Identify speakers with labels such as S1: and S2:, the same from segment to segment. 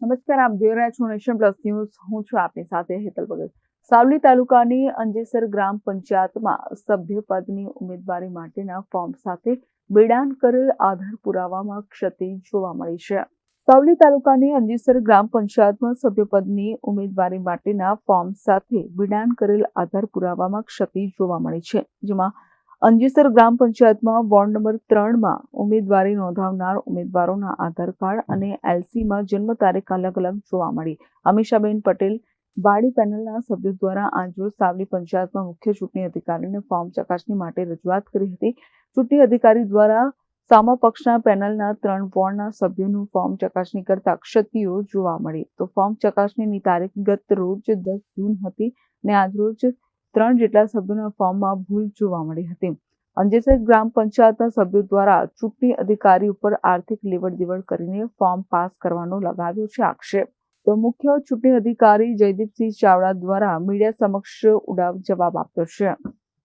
S1: નમસ્કાર, આપ જોઈ રહ્યા છો નેશન પ્લસ ન્યૂઝ. હું છું આપની સાથે હેતલ ભગત. સાવલી તાલુકાની અંજેસર ગ્રામ પંચાયતમાં સભ્યપદની ઉમેદવારી માટેના ફોર્મ સાથે બેડાન કરેલ આધાર પુરાવામાં ક્ષતિ જોવા મળી છે. સાવલી તાલુકાની અંજેસર ગ્રામ પંચાયતમાં સભ્યપદની ઉમેદવારી માટેના ફોર્મ સાથે બેડાન કરેલ આધાર પુરાવામાં ક્ષતિ જોવા મળી છે, જેમાં અંજેસર ગ્રામ પંચાયતમાં વોર્ડ નંબર 3માં ઉમેદવારી નોંધાવનાર ઉમેદવારોના આધાર કાર્ડ અને એલસીમાં જન્મ તારીખ અલગ અલગ જોવા મળી. અમીષાબેન પટેલ વાડી પેનલના સભ્યો દ્વારા આજરોજ સાવલી પંચાયતમાં મુખ્ય ચૂંટણી અધિકારીને ફોર્મ ચકાસણી માટે રજૂઆત કરી હતી. ચૂંટણી અધિકારી દ્વારા સામા પક્ષના પેનલના 3 વોર્ડના સભ્યોનું ફોર્મ ચકાસણી કરતા ક્ષતિઓ જોવા મળી. તો ફોર્મ ચકાસણીની તારીખ ગત રોજ 10 જૂન હતી અને આજરોજ 3 જેટલા સભ્યોના ફોર્મમાં ભૂલ જોવા મળી હતી. અંજેસર ગ્રામ પંચાયતના સભ્યો દ્વારા ચૂંટણી અધિકારી ઉપર આર્થિક લેવડ દેવડ કરીને ફોર્મ પાસ કરવાનો લગાવ્યો છે આક્ષેપ. તો મુખ્ય ચૂંટણી અધિકારી જયદીપસિંહ ચાવડા દ્વારા મીડિયા સમક્ષ ઉડાવ જવાબ આપ્યો છે.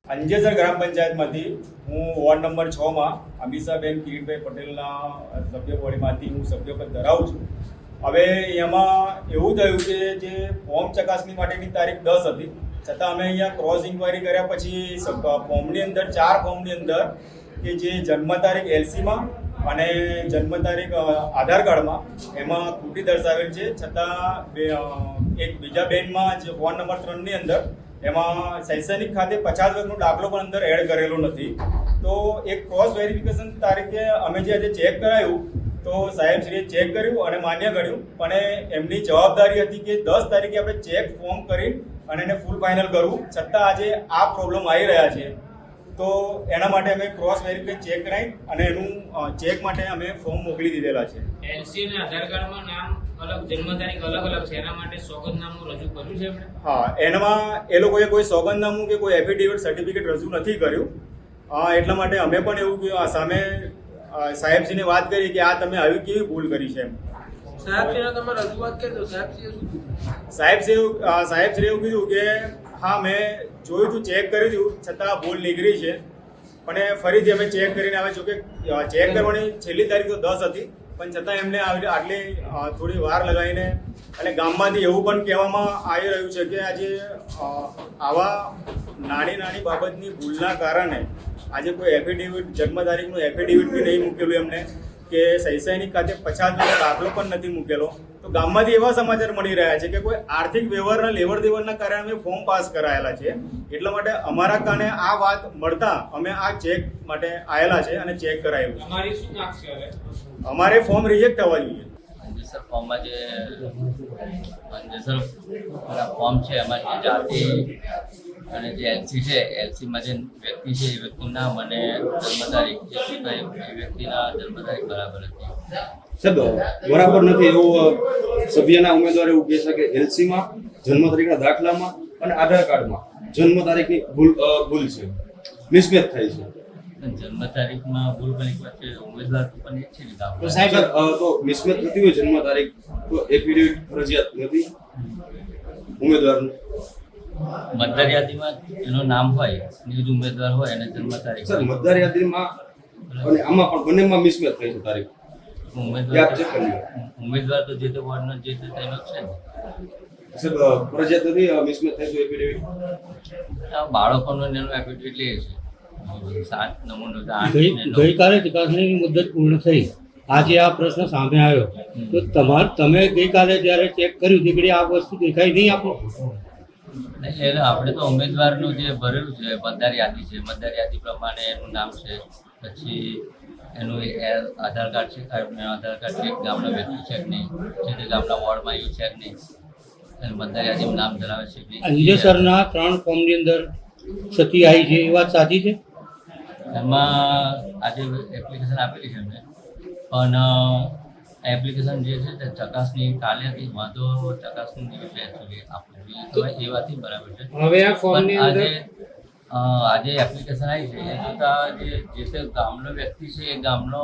S2: અંજેસર ગ્રામ પંચાયતમાંથી હું વોર્ડ નંબર 6માં અમીષાબેન કિરીટભાઈ પટેલના સભ્યપદમાંથી હું સભ્યપદ ધરાવું છું. હવે એમાં એવું થયું કે જે ફોર્મ ચકાસણી માટેની તારીખ 10 હતી, છતાં અમે અહીંયા ક્રોસ ઇન્ક્વાયરી કર્યા પછી ફોર્મની અંદર 4 ફોર્મની અંદર કે જે જન્મ તારીખ એલસીમાં અને જન્મ તારીખ આધાર કાર્ડમાં એમાં ખોટી દર્શાવેલ છે, છતાં એક બીજા બેનમાં જે વોર્ડ નંબર 3ની અંદર એમાં શૈક્ષણિક ખાતે 50 વર્ષનો દાખલો પણ અંદર એડ કરેલો નથી. તો એક ક્રોસ વેરિફિકેશન તારીખે અમે જે આજે ચેક કરાયું તો સાહેબશ્રીએ ચેક કર્યું અને માન્ય કર્યું, પણ એમની જવાબદારી હતી કે 10 તારીખે આપણે ચેક ફોર્મ કરી અને એને ફૂલ ફાઇનલ કરવું, છતાં આજે આ પ્રોબ્લેમ આવી રહ્યા છે. તો એના માટે અમે ક્રોસ વેરિફિકેશન ચેક કરાવી અને એનું ચેક માટે અમે ફોર્મ મોકલી દીધેલા છે.
S3: એલસી અને આધાર કાર્ડમાં નામ અલગ, જન્મ તારીખ અલગ અલગ છે, એના માટે સોગંદનામું રજૂ કર્યું છે આપણે?
S2: હા, એનામાં એ લોકોએ કોઈ સોગંદનામું કે કોઈ એફિડેવિટ સર્ટિફિકેટ રજૂ નથી કર્યું. એટલા માટે અમે પણ એવું સામે સાહેબશ્રીને વાત કરી કે આ તમે આવી કેવી ભૂલ કરી છે.
S3: સાહેબશ્રીને તમે રજૂઆત કરી દો. સાહેબશ્રીએ શું કીધું?
S2: સાહેબશ્રીએ એવું કીધું કે હા મેં જોયું હતું, ચેક કર્યું હતું, છતાં ભૂલ નીકળી છે, પણ ફરીથી અમે ચેક કરીને આવે જો કે ચેક કરવાની છેલ્લી તારીખ તો 10 હતી, પણ છતાં એમને આટલી થોડી વાર લગાવીને અને ગામમાંથી એવું પણ કહેવામાં આવી રહ્યું છે કે આજે આવા નાની બાબતની ભૂલના કારણે આજે કોઈ એફિડેવિટ જન્મ તારીખનું એફિડેવિટ બી નહીં મૂકેલું એમને, કે શૈક્ષણિક ખાતે 50 વર્ષનો દાખલો પણ નથી મૂકેલો. તો ગામમાંથી એવા સમાચાર મળી રહ્યા છે કે કોઈ આર્થિક વ્યવહારના લેવડ દેવડના કારણે અમે ફોર્મ પાસ કરાયેલા છે. એટલા માટે અમારા કારણે આ વાત મળતા અમે આ ચેક માટે આવેલા છે અને ચેક કરાયું છે.
S3: અમારી શું માગ છે?
S2: અમારે ફોર્મ રિજેક્ટ થવા જોઈએ.
S4: અંજેસર ફોર્મમાં જે અંજેસર ફોર્મ છે એમાં જે જાતિ અને જે એલસી છે, એલસીમાં જે વ્યક્તિ છે એ વ્યક્તિનું નામ અને જન્મ તારીખ જે એ વ્યક્તિના જન્મ તારીખ બરાબર હતી.
S5: સાહેબ, બરાબર નથી એવું સભ્યના ઉમેદવાર એવું કહે છે કે એલસીમાં જન્મ તારીખના દાખલામાં અને આધાર કાર્ડમાં જન્મ તારીખની ભૂલ છે, મિસમેચ થાય છે.
S4: જન્મ તારીખમાં ભૂલ પણ એક વાત છે, ઉમેદવાર પણ એક છે ને.
S5: તો સાહેબ તો મિસમેચ થતી હોય જન્મ તારીખ તો એફિડેવિટ ફરજિયાત નથી ઉમેદવારનું.
S4: મતદાર યાદીમાં એનું નામ હોય, નિજ ઉમેદવાર હોય અને જન્મ તારીખ.
S5: સર, મતદાર યાદીમાં અને આમાં પણ બંનેમાં મિસમેચ થાય છે તારીખ.
S4: ઉમેદવાર તો જે તે વોર્ડનો જે તે તેનો છે ને.
S5: સર, ફરજિયાત નથી મિસમેચ થાય તો એફિડેવિટ.
S4: બાળકોનો એનું એફિડેવિટ લે છે 7 નમૂનો.
S6: ગઈકાલે ચકાસણીની મુદત પૂર્ણ થઈ, આજે આ પ્રશ્ન સામે આવ્યો, તો તમે ગઈકાલે જ્યારે ચેક કર્યું નીકળી આ વસ્તુ દેખાઈ નહીં આપો?
S4: એટલે આપણે તો ઉમેદવારનું જે ભરેલું છે મતદાર યાદી છે, મતદાર યાદી પ્રમાણે એનું નામ છે, પછી એનું આધાર કાર્ડ છે, આધાર કાર્ડ છે ગામના વ્યક્તિ છે કે નહીં, છે તે ગામના વોર્ડમાં આવ્યું છે કે નહીં, અને મતદાર યાદીમાં નામ ધરાવે છે કે નહીં.
S6: અંજેસરના 3 ફોર્મની અંદર ક્ષતિ આવી છે, એ વાત સાચી છે?
S4: એમાં આજે એપ્લિકેશન આપેલી છે એમને, પણ એપ્લિકેશન જે છે તે ચકાસણી કાલે હતી, વાંધો ચકાસણી દિવસે એકચ્યુઅલી આપવી તો એ વાતથી બરાબર છે.
S3: હવે આ ફોર્મની અંદર
S4: આજે એપ્લિકેશન આવી છે એ જોતાં જે તે ગામનો વ્યક્તિ છે એ ગામનો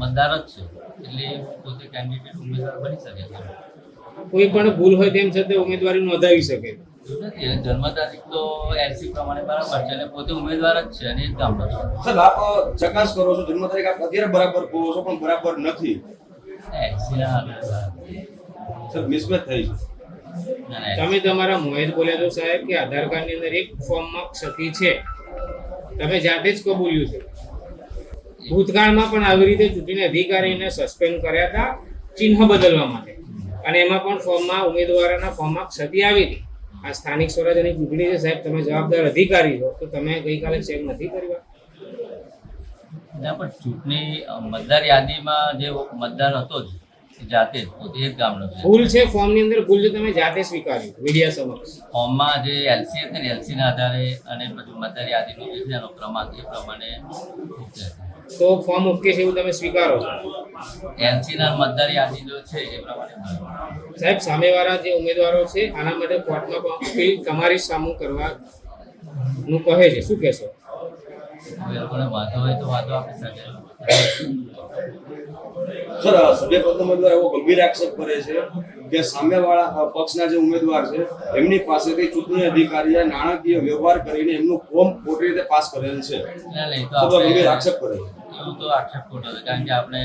S4: મતદાર જ છે, એટલે પોતે કેન્ડિડેટ ઉમેદવાર બની શકે છે.
S3: કોઈ પણ ભૂલ હોય તેમ છતાં ઉમેદવારી નોંધાવી શકે
S4: નથી. જન્મ તારીખ તો એલસી પ્રમાણે બરાબર છે અને પોતે ઉમેદવાર જ છે અને એક ગામનો છે.
S5: સર, આપ ચકાસ કરો છો જન્મ તારીખ આપ અત્યારે બરાબર કહો છો પણ બરાબર નથી.
S4: એલસીના
S5: સર મિસમેચ થઈ છે.
S4: ના, ના,
S3: તમે તમારા મોહેજ બોલ્યા તો સાહેબ કે આધાર કાર્ડની અંદર એક ફોર્મમાં ક્ષતિ છે, તમે જાતે જ કબૂલ્યું છે. ભૂતકાળમાં પણ આવી રીતે ચૂંટણી અધિકારીને સસ્પેન્ડ કર્યા હતા ચિહ્ન બદલવા માટે, અને એમાં પણ ફોર્મમાં ઉમેદવારોના ફોર્મમાં ક્ષતિ આવી હતી. આ સ્થાનિક સ્વરાજ્યની ચૂંટણી છે સાહેબ, તમે જવાબદાર અધિકારી છો, તો તમે ગઈકાલે ચેક નથી કર્યા?
S4: ના, પણ ચૂંટણી મતદાર યાદીમાં જે મતદાર હતો જ એ જાતે જ પોતે જ ગામનો છે.
S3: ભૂલ છે ફોર્મની અંદર, ભૂલ છે, તમે જાતે સ્વીકાર્યું મીડિયા સમક્ષ.
S4: ફોર્મમાં જે એલસી હતી ને એલસીના આધારે અને પછી મતદાર યાદીનો જે છે એનો ક્રમાંક એ પ્રમાણે ઓકે હતા.
S3: તો ફોર્મ ઓકે છે એવું તમે સ્વીકારો છો?
S4: એલસીના મતદાર યાદી જો છે એ પ્રમાણે
S3: સાહેબ, સામેવાળા જે ઉમેદવારો છે આના માટે કોર્ટમાં પણ અપીલ તમારી સામું કરવાનું કહે છે, શું કહેશો?
S4: એ લોકોને વાંધો હોય તો વાંધો આપી શકે.
S5: સર સભ્યપદ ઉમેદવાર એવો ગંભીર આક્ષેપ કરે છે કે સામેવાળા પક્ષના જે ઉમેદવાર છે એમની પાસેથી ચૂંટણી અધિકારીએ નાણાકીય વ્યવહાર કરીને એમનું ફોર્મ ખોટી રીતે પાસ કરેલ છે.
S4: ના, નહીં તો
S5: સર ગંભીર
S4: આપણે
S5: આક્ષેપ કરે છે.
S4: એવું તો આક્ષેપ ખોટો છે, કારણ કે આપણે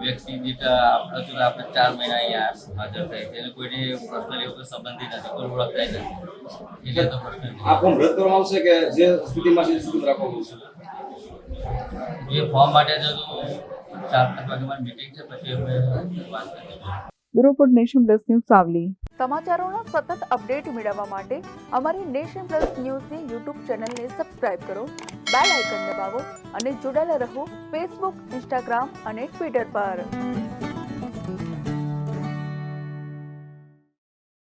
S4: વ્યક્તિ દીઠ આપણે 4 મહિના અહીંયા હાજર થાય છે એને કોઈને પર્સનલ એવું કોઈ સંબંધી નથી, કોઈ ઓળખતા નથી, એટલે તો પ્રશ્ન
S5: આ
S4: નથી.
S5: ફોર્મ રદ કરવામાં આવશે કે જે સ્થિતિમાં છે એ સ્થિતિ રાખવામાં આવશે?
S4: જે ફોર્મ માટે જ હજુ 4-5 વાગ્યામાં મીટિંગ છે, પછી અમે વાત કરીશું.
S1: Bureau report Nation Plus News Savli. સમાચારોના સતત અપડેટ મેળવવા માટે અમારી નેશન પ્લસ ન્યૂઝની યુટ્યુબ ચેનલને સબસ્ક્રાઇબ કરો, બેલ આઇકન દબાવો અને જોડાયેલા રહો ફેસબુક, ઇન્સ્ટાગ્રામ અને ટ્વિટર પર.